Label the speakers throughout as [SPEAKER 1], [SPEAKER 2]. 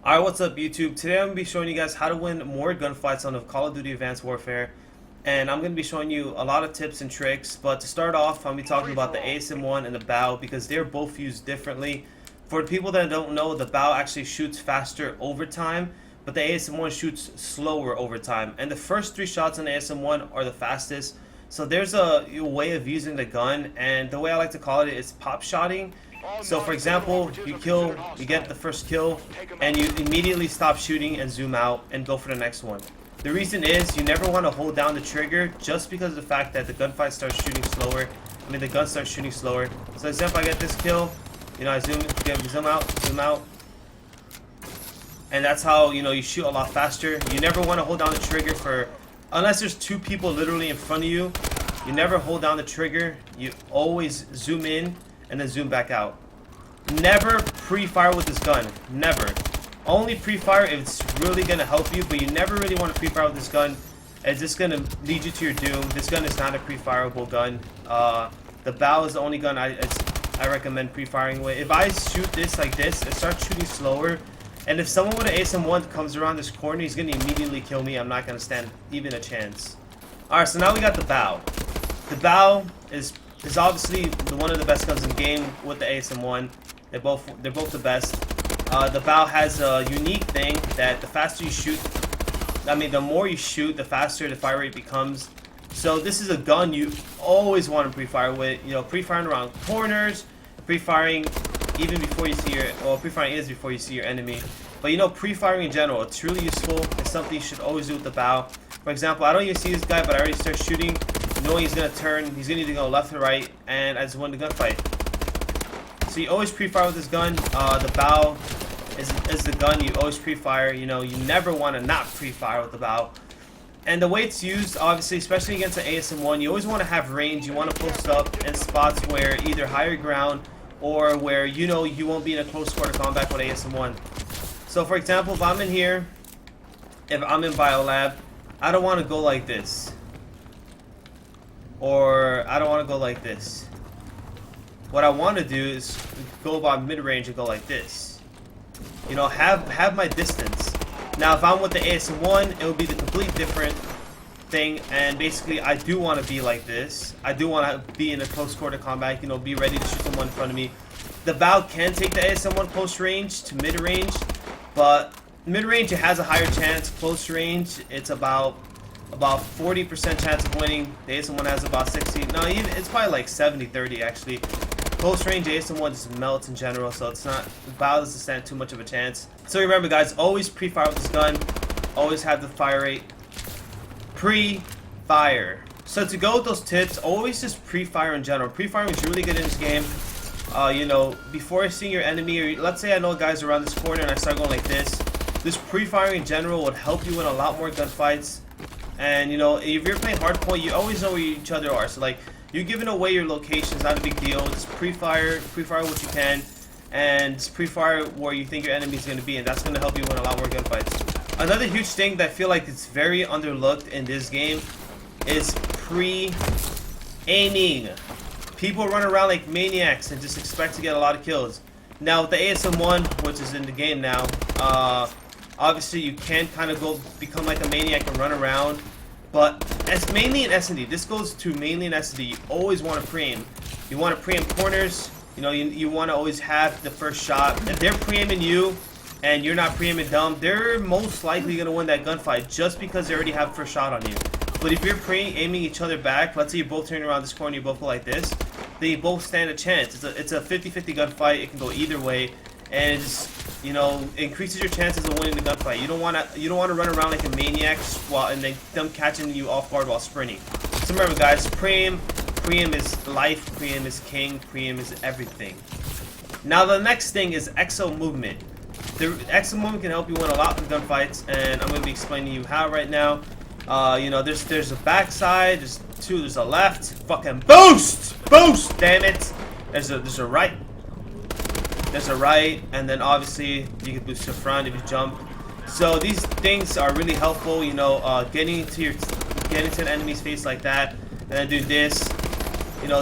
[SPEAKER 1] Alright, what's up YouTube? Today I'm going to be showing you guys how to win more gunfights on the Call of Duty Advanced Warfare. And I'm going to be showing you a lot of tips and tricks. But to start off, I'm going to be talking about the ASM-1 and the BAO because they're both used differently. For the people that don't know, the BAO actually shoots faster over time, but the ASM-1 shoots slower over time. And the first 3 shots on the ASM-1 are the fastest. So there's a way of using the gun, and the way I like to call it is pop shotting. So for example, you get the first kill, and you immediately stop shooting and zoom out and go for the next one. The reason is you never want to hold down the trigger just because of the fact that the gunfight starts shooting slower. The gun starts shooting slower. So example, I get this kill, I zoom out. And that's how, you shoot a lot faster. You never want to hold down the trigger unless there's 2 people literally in front of you. You never hold down the trigger. You always zoom in and then zoom back out. Never pre-fire with this gun. Never. Only pre-fire if it's really going to help you, but you never really want to pre-fire with this gun. It's just going to lead you to your doom. This gun is not a pre-fireable gun. The BAO is the only gun I recommend pre-firing with. If I shoot this like this, it starts shooting slower. And if someone with an ASM-1 comes around this corner, he's going to immediately kill me. I'm not going to stand even a chance. Alright, so now we got the BAO. The BAO is obviously one of the best guns in the game with the ASM-1. They're both the best. The BAO has a unique thing that the faster you shoot, the more you shoot, the faster the fire rate becomes. So this is a gun you always want to pre-fire with. Pre-firing around corners, pre-firing even before you see pre-firing is before you see your enemy. But pre-firing in general, it's really useful. It's something you should always do with the BAO. For example, I don't even see this guy, but I already start shooting, knowing he's gonna turn. He's gonna either go left or right, and I just won the gunfight. So you always pre-fire with this gun. The BAO is the gun you always pre-fire. You never want to not pre-fire with the BAO. And the way it's used, obviously, especially against the ASM-1, you always want to have range. You want to post up in spots where either higher ground or where you won't be in a close quarter combat with ASM-1. So for example, if I'm in here, if I'm in Biolab, I don't want to go like this. Or I don't want to go like this. What I want to do is go about mid-range and go like this. Have my distance. Now if I'm with the ASM-1, it would be the complete different thing, and basically I do want to be like this. I do want to be in a close quarter combat, be ready to shoot someone in front of me. The BAO can take the ASM-1 close range to mid-range, but mid-range it has a higher chance. Close range, it's about 40% chance of winning. The ASM-1 has about 60. No, even it's probably like 70-30 actually. Close range ASM-1 just melts in general, so it's not, BAO doesn't stand too much of a chance. So remember guys, always pre-fire with this gun. Always have the fire rate. Pre-fire. So to go with those tips, always just pre-fire in general. Pre-firing is really good in this game. Before seeing your enemy, or let's say I know guys around this corner and I start going like this. This pre-firing in general would help you win a lot more gunfights. And if you're playing hardpoint, you always know where each other are. So like, you're giving away your location, it's not a big deal. Just pre-fire what you can, and just pre-fire where you think your enemy's going to be, and that's going to help you win a lot more gunfights. Another huge thing that I feel like it's very underlooked in this game is pre-aiming. People run around like maniacs and just expect to get a lot of kills. Now with the ASM-1, which is in the game now, obviously you can kind of become like a maniac and run around. But it's mainly in S&D. This goes to mainly in S&D. You always want to pre-aim. You want to pre-aim corners. You want to always have the first shot. If they're pre-aiming you and you're not pre-aiming them, they're most likely going to win that gunfight just because they already have first shot on you. But if you're pre-aiming each other back, let's say you're both turning around this corner, you both go like this, then you both stand a chance. It's a 50-50 gunfight. It can go either way. And it's, increases your chances of winning the gunfight. You don't want to run around like a maniac and then them catching you off guard while sprinting. So remember guys, pre-aim is life, pre-aim is king, pre-aim is everything. Now the next thing is exo movement. The exo movement can help you win a lot of gunfights, and I'm going to be explaining to you how right now. There's a backside, there's a left, fucking boost, damn it. There's a right. There's a right, and then obviously you can boost to front if you jump. So these things are really helpful, getting to an enemy's face like that, and then do this,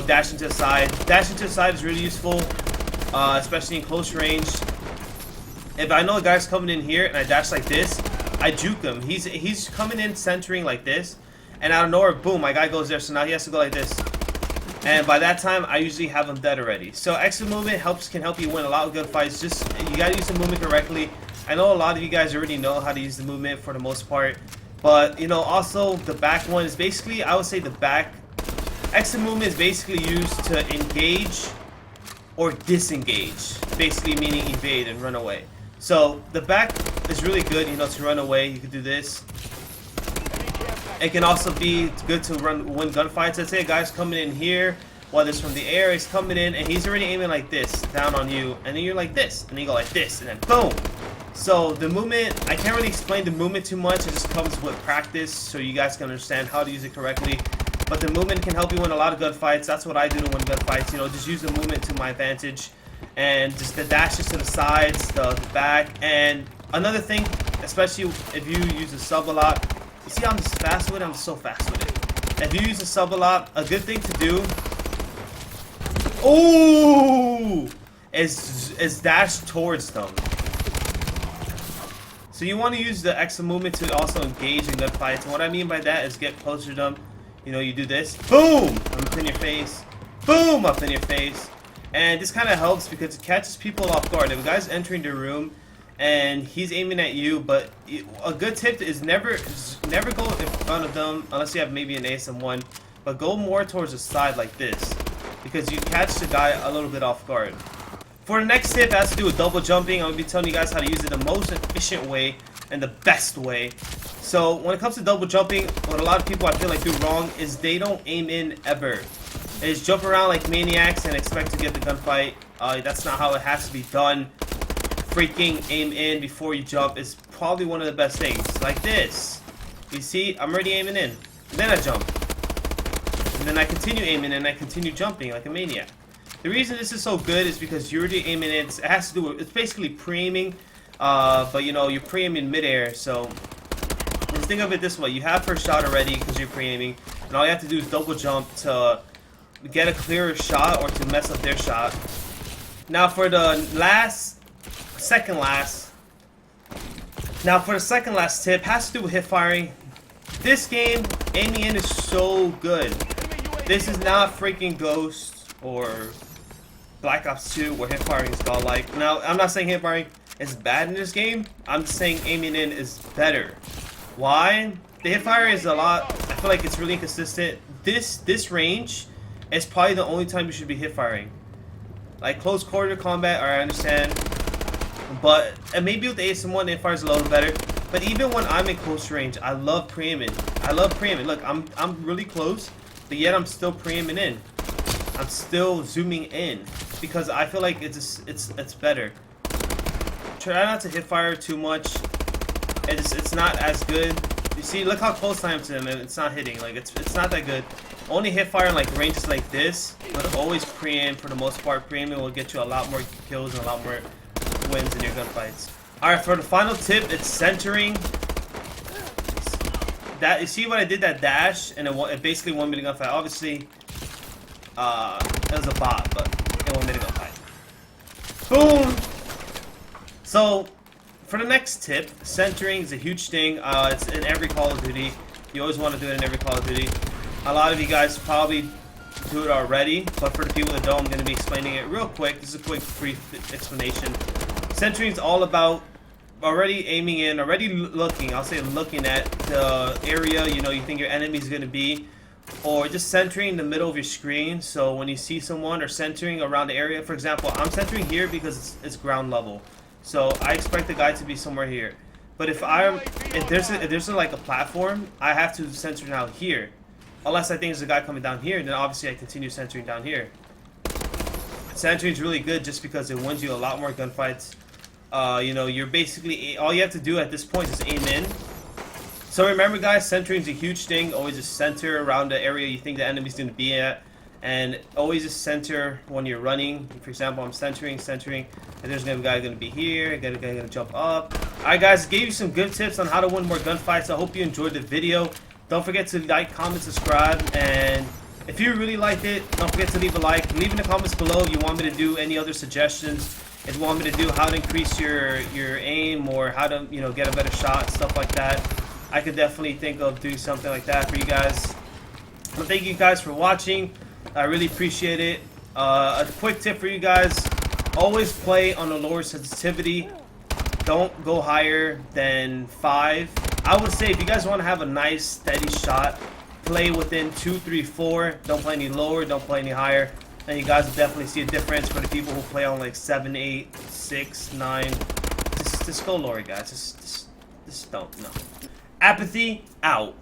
[SPEAKER 1] dashing to the side. Dashing to the side is really useful, especially in close range. If I know a guy's coming in here and I dash like this, I juke him. He's coming in centering like this, and out of nowhere, boom, my guy goes there. So now he has to go like this. And by that time, I usually have him dead already. So extra movement can help you win a lot of gunfights. Just, you gotta use the movement correctly. I know a lot of you guys already know how to use the movement for the most part. But, you know, also the back one is basically, I would say the back. Extra movement is basically used to engage or disengage. Basically meaning evade and run away. So the back is really good, you know, to run away. You can do this. It can also be good to win gunfights. Let's say a guy's coming in here, whether it's from the air, he's coming in, and he's already aiming like this, down on you, and then you're like this, and you go like this, and then boom. So the movement, I can't really explain the movement too much. It just comes with practice, so you guys can understand how to use it correctly. But the movement can help you win a lot of gunfights. That's what I do to win gunfights. You know, just use the movement to my advantage, and just the dashes to the sides, the back, and another thing, especially if you use the sub a lot. You see how I'm just fast with it? I'm so fast with it. If you use the sub a lot, a good thing to do is dash towards them. So you want to use the extra movement to also engage in gunfights. And what I mean by that is get closer to them. You know, you do this. Boom! Up in your face. Boom! Up in your face. And this kind of helps because it catches people off guard. If a guy's entering the room and he's aiming at you, but a good tip is never go in front of them unless you have maybe an ASM1, but go more towards the side like this because you catch the guy a little bit off guard. For the next tip, it has to do with double jumping. I'm going to be telling you guys how to use it the most efficient way and the best way. So when it comes to double jumping, what a lot of people I feel like do wrong is they don't aim in ever. They just jump around like maniacs and expect to get the gunfight. That's not how it has to be done. Freaking aim in before you jump is probably one of the best things. Like this. You see, I'm already aiming in. And then I jump. And then I continue aiming and I continue jumping like a maniac. The reason this is so good is because you're already aiming in. It has to do with, it's basically pre-aiming. But you know, you're pre-aiming midair. So just think of it this way. You have first shot already because you're pre-aiming. And all you have to do is double jump to get a clearer shot or to mess up their shot. Now for the second last tip has to do with hip firing. This game, aiming in is so good. This is not freaking Ghost or Black Ops 2 where hip firing is godlike. Now, I'm not saying hip firing is bad in this game. I'm just saying aiming in is better. Why? The hip fire is a lot. I feel like it's really inconsistent. This range is probably the only time you should be hip firing. Like close quarter combat, I understand. But and maybe with the ASM1, the hip fire is a little better. But even when I'm in close range, I love pre-aiming. I love pre-aiming. Look, I'm really close, but yet I'm still pre-aiming in. I'm still zooming in because I feel like it's better. Try not to hip fire too much. It's not as good. You see, look how close I am to him, and it's not hitting. Like it's not that good. Only hip fire in like ranges like this, but always pre-aim for the most part. Pre-aiming will get you a lot more kills and a lot more wins in your gunfights. Alright, for the final tip, it's centering. That you see what I did, that dash, and it basically won me the gunfight. Obviously, it was a bot, but it won me the gunfight. Boom! So, for the next tip, centering is a huge thing. It's in every Call of Duty. You always want to do it in every Call of Duty. A lot of you guys probably do it already, but for the people that don't, I'm going to be explaining it real quick. This is a quick, brief explanation. Centering is all about already aiming in, already looking, I'll say looking at the area, you know, you think your enemy is going to be, or just centering in the middle of your screen. So when you see someone or centering around the area, for example, I'm centering here because it's ground level. So I expect the guy to be somewhere here. But if there's like a platform, I have to center now here. Unless I think there's a guy coming down here, then obviously I continue centering down here. Centering is really good just because it wins you a lot more gunfights. You know, you're basically, all you have to do at this point is aim in. So remember guys, centering is a huge thing. Always just center around the area you think the enemy's going to be at. And always just center when you're running. For example, I'm centering, and there's a guy going to be here, a guy going to jump up. Alright guys, gave you some good tips on how to win more gunfights. I hope you enjoyed the video. Don't forget to like, comment, subscribe, and If you really liked it, don't forget to leave a like. Leave in the comments below if you want me to do any other suggestions. If you want me to do how to increase your aim or how to, you know, get a better shot, stuff like that, I could definitely think of doing something like that for you guys. Well, thank you guys for watching. I really appreciate it. A quick tip for you guys: always play on a lower sensitivity. Don't go higher than 5. I would say if you guys want to have a nice steady shot, play within 2, 3, 4. Don't play any lower, don't play any higher, and you guys will definitely see a difference. For the people who play on like 7, 8, 6, 9, just go lower, guys. Just don't. No. Apathy out.